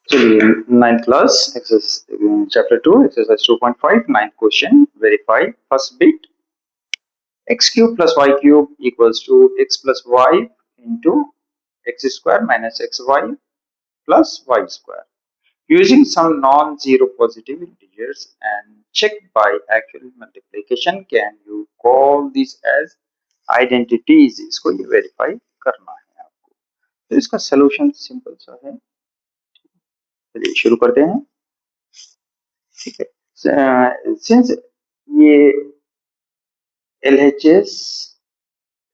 चलिए 9th class exercise chapter 2 exercise 2.5 9th question verify first bit x cube plus y cube equals to x plus y into x square minus xy plus y square using some non-zero positive integers and checked by actual multiplication can you call this as identities। इसको ये verify करना है आपको। तो इसका solution simple सा है। चलिए शुरू करते हैं। ठीक है, सिंस ये LHS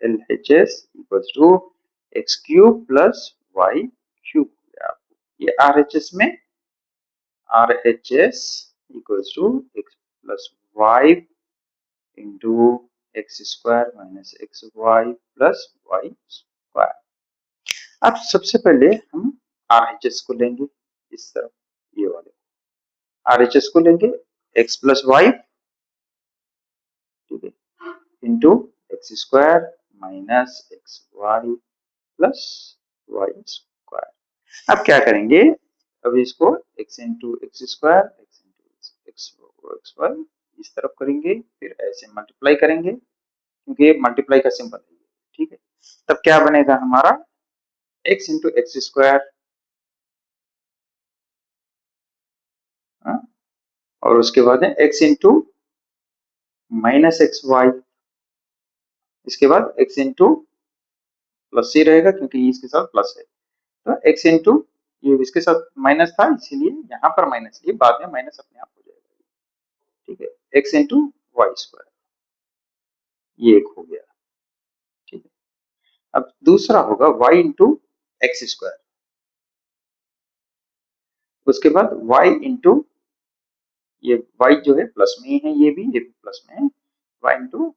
equals to x cube plus Y cube, ये RHS में RHS equals to x plus y into x square minus x y plus y square. अब सबसे पहले हम RHS को लेंगे, इस तरफ ये वाले RHS को लेंगे एक्स प्लस वाई, ठीक है, into x square minus x y plus y square. अब क्या करेंगे, अब इसको x into x square x into x y इस तरफ करेंगे, फिर ऐसे मल्टीप्लाई करेंगे क्योंकि ये मल्टीप्लाई का सिंबल है, ठीक है। तब क्या बनेगा हमारा एक्स इंटू एक्स स्क्वायर, और उसके बाद है x into minus x y, इसके बाद एक्स इंटू प्लस सी रहेगा क्योंकि इसके साथ प्लस है, तो एक्स इंटू ये इसके साथ माइनस था इसीलिए यहाँ पर माइनस, ये बाद में माइनस अपने आप हो जाएगा, ठीक है। एक्स इंटू वाई स्क्वायर ये एक हो गया, ठीक है। अब दूसरा होगा वाई इंटू एक्स स्क्वायर, उसके बाद वाई इंटू ये वाई जो है प्लस में ही है, ये भी प्लस में है, y into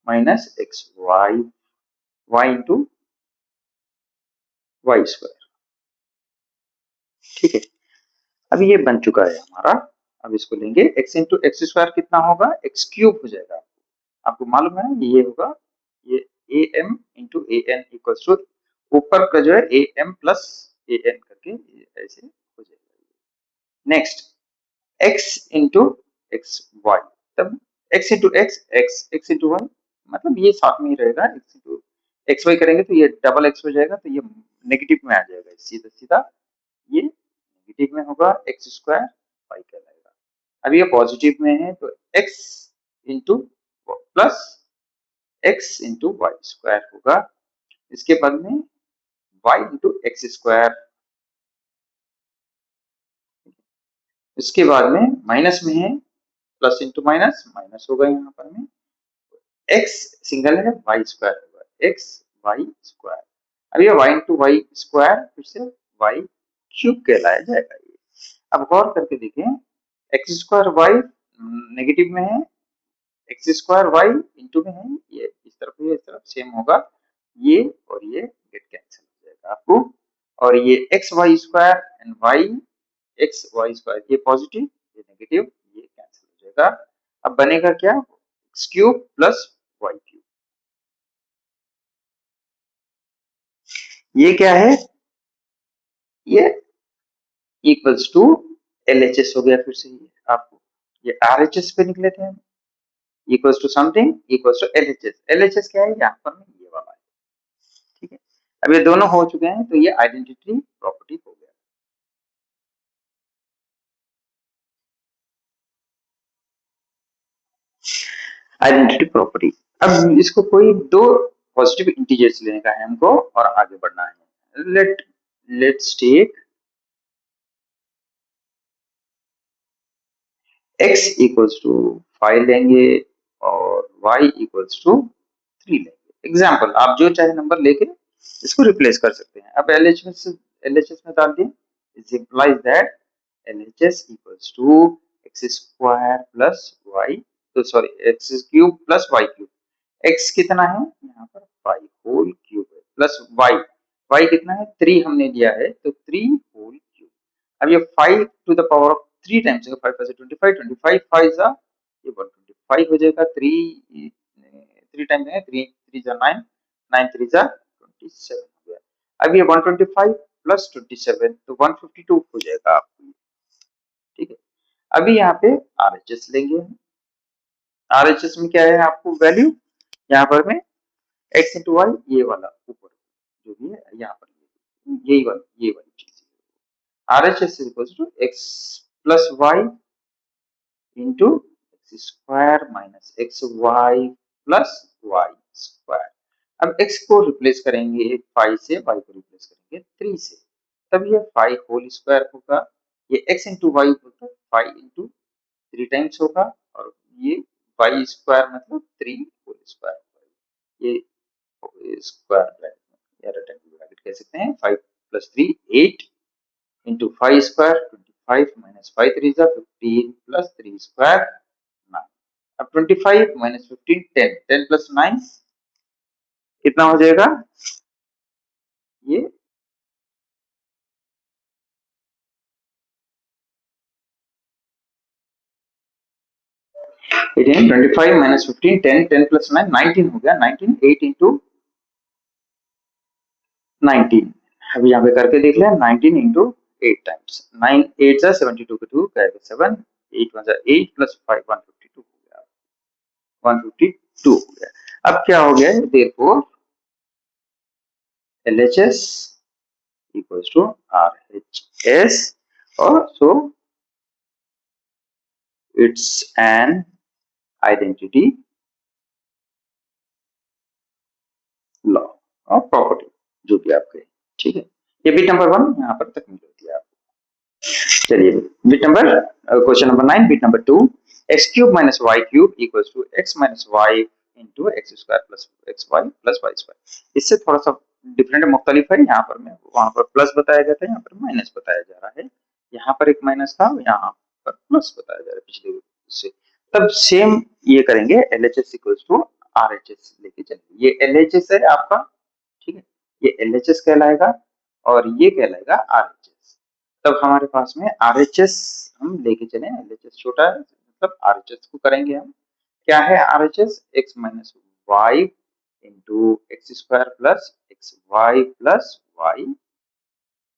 minus x y, y into y square, ठीक है। अब ये बन चुका है हमारा। अब इसको लेंगे एक्स इंटू एक्स स्क्वायर कितना होगा, एक्स क्यूब हो जाएगा, आपको मालूम है ना, ये होगा ये A M into A N equals to ऊपर का जो है A M plus A N करके ऐसे हो जाएगा। Next X into x Y, तब X into X X X into Y, मतलब ये साथ में ही रहेगा, एक्स इंटू एक्स वाई करेंगे तो ये डबल एक्स हो जाएगा, तो ये नेगेटिव में आ जाएगा, सीधा सीधा ये नेगेटिव में होगा, एक्स स्क्वायर वाई कहलाएगा। अब ये पॉजिटिव में है तो x into plus x into y square होगा, इसके बाद में वाई इंटू एक्स स्क्वायर, इसके बाद में माइनस में है प्लस इंटू माइनस माइनस होगा यहाँ पर में, एक्स सिंगल है वाई स्क्वायर होगा, एक्स वाई स्क्वायर। अब ये वाई इंटू वाई स्क्वायर फिर से वाई क्यूब कहलाया जाएगा ये। अब गौर करके देखें, एक्स स्क्वायर वाई नेगेटिव में है, एक्स स्क्वायर वाई इंटू में है, ये इस तरफ सेम होगा, ये और ये गेट कैंसिल हो जाएगा आपको, और ये x y square and y x y square, ये पॉजिटिव ये नेगेटिव, ये कैंसिल हो जाएगा। अब बनेगा क्या, x cube plus Y cube, ये क्या है, ये इक्वल्स टू LHS हो गया, फिर से ये आपको ये RHS पे निकले थे हम, equals to something equals to LHS, LHS क्या है यहाँ पर ये वाला है, ठीक है। अब ये दोनों हो चुके हैं तो ये आइडेंटिटी प्रॉपर्टी हो गया। आइडेंटिटी प्रॉपर्टी, अब इसको कोई दो पॉजिटिव इंटीजर्स लेने का है हमको और आगे बढ़ना है। Let's take x equals to 5 लेंगे और y इक्वल्स टू 3 लेंगे। एग्जाम्पल आप जो चाहे नंबर लेके इसको रिप्लेस कर सकते हैं। अब LHS में डाल दिए, it implies that LHS equals to X square plus Y, तो sorry x cube plus Y cube, x कितना है यहाँ पर 5 होल क्यूब है, प्लस y कितना है 3 हमने लिया है तो 3 होल क्यूब। अब ये 5 to the power of 3 times, 5 5 25 25 5 जा ये 125 हो जाएगा, 3 टाइम्स है 3 3 जा 9 9 3 जा 27 हो गया। अब ये 125 प्लस 27 तो 152 हो जाएगा आपको। ठीक है, अभी यहाँ पे RHS लेंगे। RHS में क्या है आपको वैल्यू, यहाँ पर में x इंटू वाई, ये वाला ऊपर जो भी है यहाँ पर ये वाली चीज RHS equals to x plus y into x square minus x y plus y square. अब x को रिप्लेस करेंगे 5 से, y को रिप्लेस करेंगे 3 से, तब ये 5 होल स्क्वायर होगा। ये x इंटू वाई होता है 5 इंटू 3 टाइम्स होगा, और ये वाई स्क्वायर मतलब 3 होल स्क्वायर। ये स्क्वायर ब्रैकेट या रेक्टेंगल ब्रैकेट कह सकते हैं। 5 प्लस 3 8 इंटू 5 स्क्वायर 25 माइनस 5 3 जा 15 प्लस 3 स्क्वायर 9। अब 25 माइनस 15 10, 10 प्लस 9 कितना हो जाएगा, ये 18, 25 माइनस 15 10, 10 प्लस 9 19 हो गया। 19 8 इंटू 19, अभी यहाँ पे करके देख लिया। 19 इंटू 8 टाइम्स 9 8 जा 72 के 2 क्या 7 8 1 जा 8 प्लस 5 152 हो गया, 152 हो गया। अब क्या हो गया, therefore LHS equals to RHS, or so it's an identity law और प्रॉपर्टी जो भी आप कहें। ठीक है, ये बिट नंबर 1 यहाँ पर तक मिल होती है आपको। चलिए bit number question number 9, bit number 2, x cube minus Y cube equals to x minus y into x square plus x y plus y square. इससे थोड़ा सा डिफरेंट मुख्तलिफ है। यहाँ पर मैं वहां पर प्लस बताया गया था, यहाँ पर माइनस बताया जा रहा है। यहाँ पर एक माइनस था, यहाँ पर प्लस बताया जा रहा है पिछले से। तब सेम ये करेंगे, LHS इक्वल्स टू RHS लेके चलेंगे। ये LHS है आपका, ठीक है, ये LHS कहलाएगा और ये कहलाएगा RHS। तब हमारे पास में RHS हम लेके चले, LHS छोटा है मतलब RHS को करेंगे हम। क्या है RHS, x minus y into x square plus x y plus y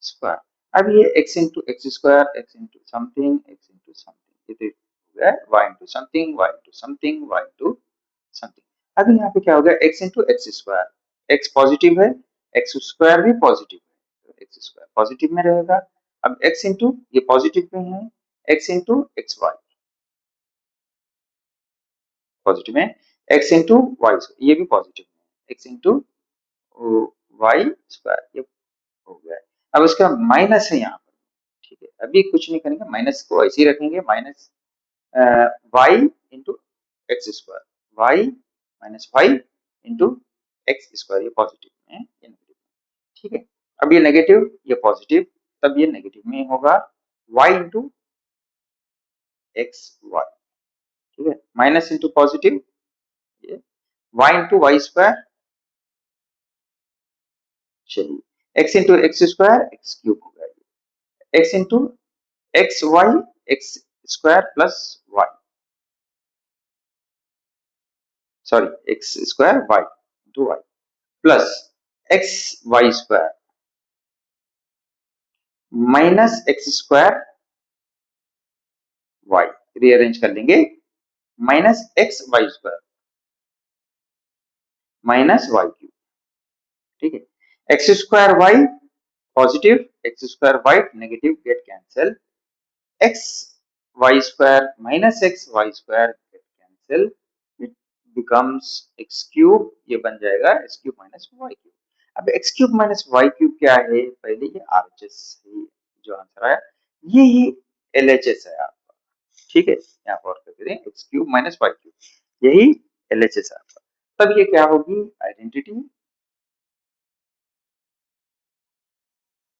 square. अब ये x into x square, x into something, x into something, ये हो गया y into something, y into something, y into something. अभी यहाँ पे क्या हो गया, x into x square, x positive है, एक्स स्क्वायर भी पॉजिटिव है, तो एक्स स्क्वायर पॉजिटिव में रहेगा। अब x इंटू ये पॉजिटिव में है, x into x y positive में, x इंटू वाई ये भी पॉजिटिव में, x इंटू वाई स्क्वायर ये हो गया। अब इसका माइनस है यहाँ पर, ठीक है, अभी कुछ नहीं करेंगे, माइनस को ऐसे ही रखेंगे। Minus y into x square, y minus five into x square, ये पॉजिटिव में ये नेगेटिव में। ठीक है, अब ये नेगेटिव ये पॉजिटिव, तब ये नेगेटिव में होगा वाई इंटू एक्स वाई। ठीक है, माइनस इंटू पॉजिटिव ये वाई इंटू वाई स्क्वायर, चलिए x into x square x cube हो गया, x into x y x square plus y, sorry x square y into y plus x y square minus x square y, rearrange कर लेंगे, minus x y square minus Y cube. ठीक है, x square y positive, x square y negative, get cancel, x y square minus x y square get cancel, it becomes X cube, ये बन जाएगा X cube minus Y cube. अब X cube minus Y cube क्या है, पहले ये RHS जो answer आया, ये ही LHS है आपका। ठीक है, यहाँ पर करके दें x cube minus Y cube, यही LHS है आपका। तब ये क्या होगी, आइडेंटिटी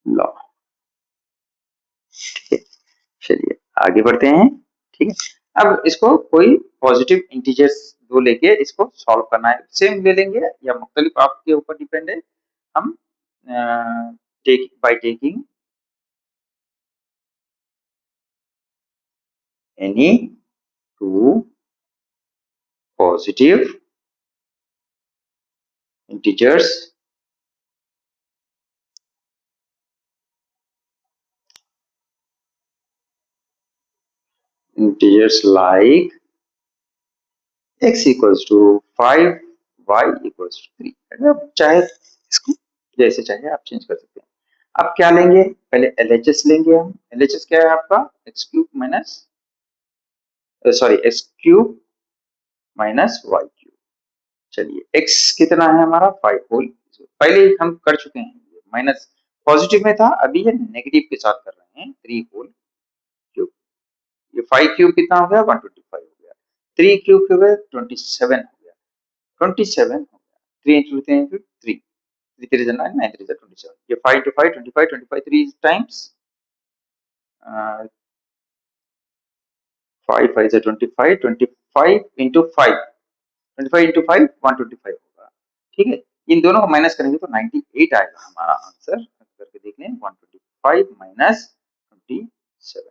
लॉ। ठीक है, चलिए आगे बढ़ते हैं। ठीक है, अब इसको कोई पॉजिटिव इंटीजर्स दो लेके इसको सॉल्व करना है, सेम ले लेंगे या मुख्तलिफ आपके ऊपर डिपेंड है। हम take by taking any two positive integers integers like x equals to 5, y equals to 3। अगर चाहे इसको जैसे चाहे आप चेंज कर सकते हैं। अब क्या लेंगे, पहले LHS लेंगे हम। LHS क्या है आपका, x cube minus sorry x cube minus Y cube. चलिए x कितना है हमारा 5 होल, पहले हम कर चुके हैं, माइनस पॉजिटिव में था, अभी ये नेगेटिव के साथ कर रहे हैं 3 होल क्यूब। ये 5 क्यूब कितना हो गया 125 हो गया, 3 क्यूब हो गया 27 हो गया, 27 हो गया, 3 into 3 into 3, 3 3 is 9, 9 3 is 27। ये 5 into 5 25, 25 3 times 5 5 is 25, 25 into 5, 25 into 5 125 होगा। ठीक है, इन दोनों को माइनस करेंगे तो 98 आएगा हमारा आंसर। करके देख लें 125 माइनस 27,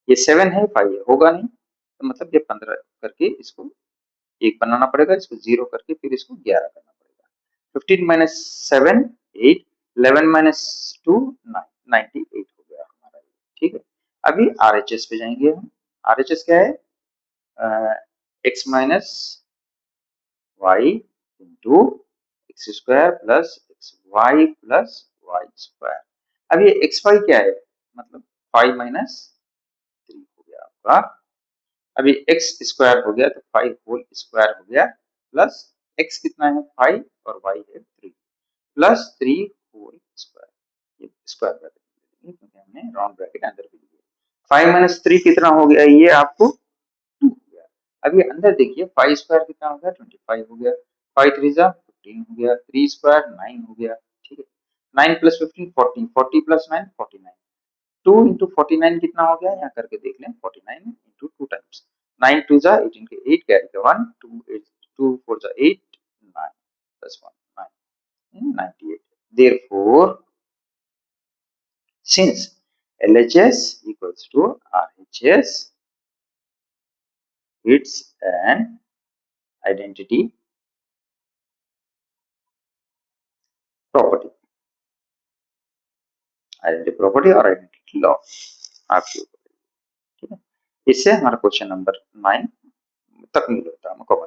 ये 7 है 5 है, होगा नहीं, तो मतलब ये 15 करके इसको 1 बनाना पड़ेगा, इसको 0 करके फिर इसको 11 करना पड़ेगा। 15 माइनस 7 8, 11 माइनस 2 9, 98 हो गया हमारा। ठीक है, अभी RHS पे जाएंगे हम। RHS क्या है, x minus y into x square plus x y plus y square. अब ये एक्स वाई क्या है, मतलब 5 माइनस 3 हो गया आपका। अभी एक्स स्क्वायर हो गया तो 5 होल स्क्वायर हो गया, प्लस एक्स कितना है 5 और वाई है 3, प्लस 3 होल स्क्वायर। ये स्क्वायर ब्रैकेट क्योंकि हमने राउंड ब्रैकेट अंदर भी लिया। 5 माइनस 3 कितना हो गया, ये आपको 2 हो गया। अब ये अंदर देखिए 5 स्क्वायर कितना हो गया 25 हो गया, 5 3 जा 15 हो गया, 3 स्क्वायर 9 हो गया। ठीक है, 9 प्लस 15 40, 40 प्लस 9 49, 2 इंटू 49 कितना हो गया, यहाँ करके देख लें 49 इंटू 2 टाइम्स 9 2 जा 18 के 8 कैरी का 1 2 8 2 4 जा 8 9 plus 1 9 98। Therefore, since LHS equals to RHS, it's an identity property, identity property और आइडेंटिटी लॉ आपके ऊपर। ठीक है, इससे हमारा क्वेश्चन नंबर 9 तक मिल होता है मुकम्मल।